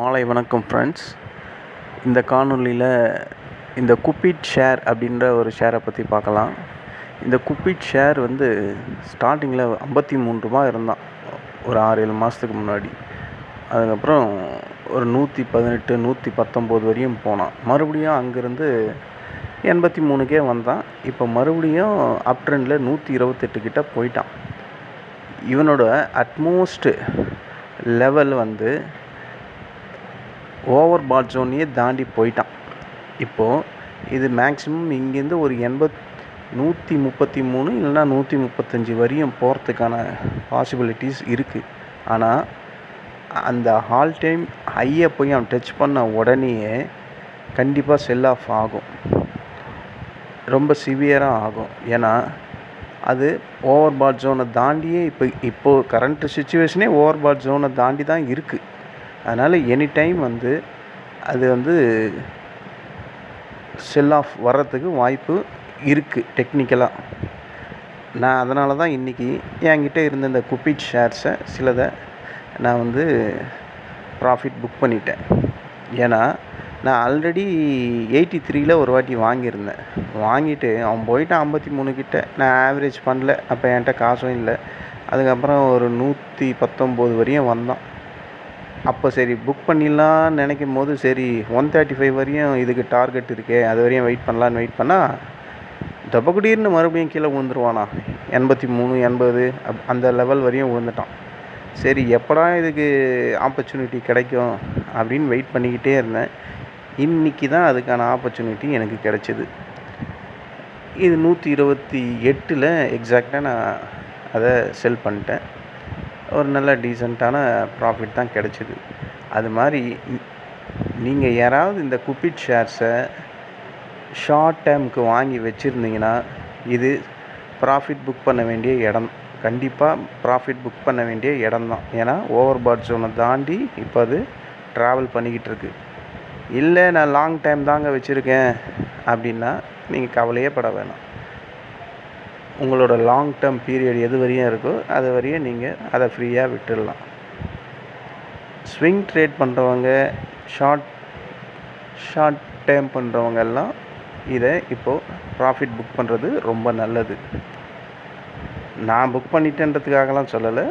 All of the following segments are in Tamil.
மாலை வணக்கம் ஃப்ரெண்ட்ஸ். இந்த காணொளியில் இந்த குப்பிட் ஷேர் அப்படின்ற ஒரு ஷேரை பற்றி பார்க்கலாம். இந்த குப்பிட் ஷேர் வந்து ஸ்டார்டிங்கில் 53 ரூபா இருந்தான் ஒரு 6-7 மாதத்துக்கு முன்னாடி. அதுக்கப்புறம் ஒரு 118 119 வரையும் போனான். மறுபடியும் அங்கேருந்து 83க்கே வந்தான். இப்போ மறுபடியும் அப் ட்ரெண்டில் 128 கிட்ட போயிட்டான். இவனோட அட்மோஸ்ட் லெவல் வந்து ஓவர் பாட் ஜோனையே தாண்டி போயிட்டான். இப்போது இது மேக்ஸிமம் இங்கேருந்து ஒரு 133 இல்லைனா 135 வரையும் போகிறதுக்கான பாசிபிலிட்டிஸ் இருக்குது. ஆனால் அந்த ஆல் டைம் ஹையை போய் அவன் டச் பண்ண உடனேயே கண்டிப்பாக செல் ஆஃப் ஆகும், ரொம்ப சிவியராக ஆகும். ஏன்னா அது ஓவர் பாட் ஜோனை தாண்டியே இப்போது கரண்ட் சுச்சுவேஷனே ஓவர் பாட் ஜோனை தாண்டி தான் இருக்குது. அதனால் எனி டைம் வந்து அது வந்து செல் ஆஃப் வர்றதுக்கு வாய்ப்பு இருக்குது டெக்னிக்கலாக. நான் அதனால தான் இன்றைக்கி என்கிட்ட இருந்த இந்த குப்பிட் ஷேர்ஸை சிலதை நான் வந்து ப்ராஃபிட் புக் பண்ணிட்டேன். ஏன்னா நான் ஆல்ரெடி 83ல் ஒரு வாட்டி வாங்கியிருந்தேன். வாங்கிட்டு அவன் போயிட்டான் 53 கிட்ட. நான் ஆவரேஜ் பண்ணல, அப்போ என்கிட்ட காசும் இல்லை. அதுக்கப்புறம் ஒரு 119 வரையும் வந்தான். அப்போ சரி புக் பண்ணிடலான்னு நினைக்கும் போது சரி 135 வரையும் இதுக்கு டார்கெட் இருக்கே, அது வரையும் வெயிட் பண்ணலான்னு வெயிட் பண்ணால் தபக்குடீர்னு மறுபடியும் கீழே விழுந்துருவானா. 83 80 அந்த லெவல் வரையும் விழுந்துட்டான். சரி எப்படா இதுக்கு ஆப்பர்ச்சுனிட்டி கிடைக்கும் அப்படின்னு வெயிட் பண்ணிக்கிட்டே இருந்தேன். இன்றைக்கி தான் அதுக்கான ஆப்பர்ச்சுனிட்டி எனக்கு கிடைச்சிது. இது 128ல் எக்ஸாக்டாக நான் அதை செல் பண்ணிட்டேன். ஒரு நல்ல டீசெண்டான ப்ராஃபிட் தான் கிடச்சிது. அது மாதிரி நீங்கள் யாராவது இந்த குப்பிட் ஷேர்ஸை ஷார்ட் டேர்முக்கு வாங்கி வச்சுருந்தீங்கன்னா இது ப்ராஃபிட் புக் பண்ண வேண்டிய இடம், கண்டிப்பாக ப்ராஃபிட் புக் பண்ண வேண்டிய இடம் தான். ஏன்னா ஓவர் பாட் ஜோனை தாண்டி இப்போ அது ட்ராவல் பண்ணிக்கிட்டு இருக்கு. இல்லை நான் லாங் டைம் தாங்க வச்சுருக்கேன் அப்படின்னா நீங்கள் கவலையே பட வேணாம். உங்களோட லாங் டேர்ம் பீரியட் எது வரையும் இருக்கோ அது வரையும் நீங்கள் அதை ஃப்ரீயாக விட்டுடலாம். ஸ்விங் ட்ரேட் பண்ணுறவங்க, ஷார்ட் டேர்ம் பண்ணுறவங்க எல்லாம் இதை இப்போது ப்ராஃபிட் புக் பண்ணுறது ரொம்ப நல்லது. நான் புக் பண்ணிட்டேன்றதுக்காகலாம் சொல்லலை,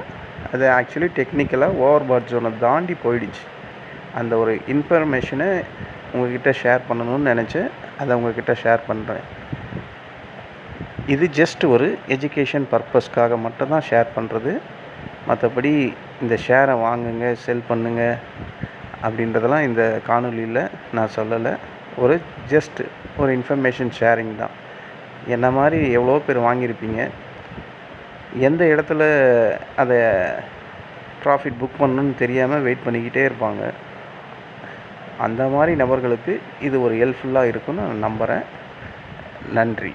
அது ஆக்சுவலி டெக்னிக்கலாக ஓவர் பாட் ஜோனை தாண்டி போயிடுச்சு. அந்த ஒரு இன்ஃபர்மேஷனை உங்கள்கிட்ட ஷேர் பண்ணணும்னு நினச்சேன், அதை உங்கள்கிட்ட ஷேர் பண்ணுறேன். இது ஜஸ்ட் ஒரு எஜுகேஷன் பர்பஸ்க்காக மட்டும்தான் ஷேர் பண்ணுறது. மற்றபடி இந்த ஷேரை வாங்குங்க செல் பண்ணுங்க அப்படின்றதெல்லாம் இந்த காணொலியில் நான் சொல்லலை. ஒரு ஜஸ்ட் ஒரு இன்ஃபர்மேஷன் ஷேரிங் தான். என்ன மாதிரி எவ்வளோ பேர் வாங்கியிருப்பீங்க, எந்த இடத்துல அதை ப்ராஃபிட் புக் பண்ணணுன்னு தெரியாமல் வெயிட் பண்ணிக்கிட்டே இருப்பாங்க. அந்த மாதிரி நபர்களுக்கு இது ஒரு ஹெல்ப்ஃபுல்லாக இருக்குன்னு நான் நம்புகிறேன். நன்றி.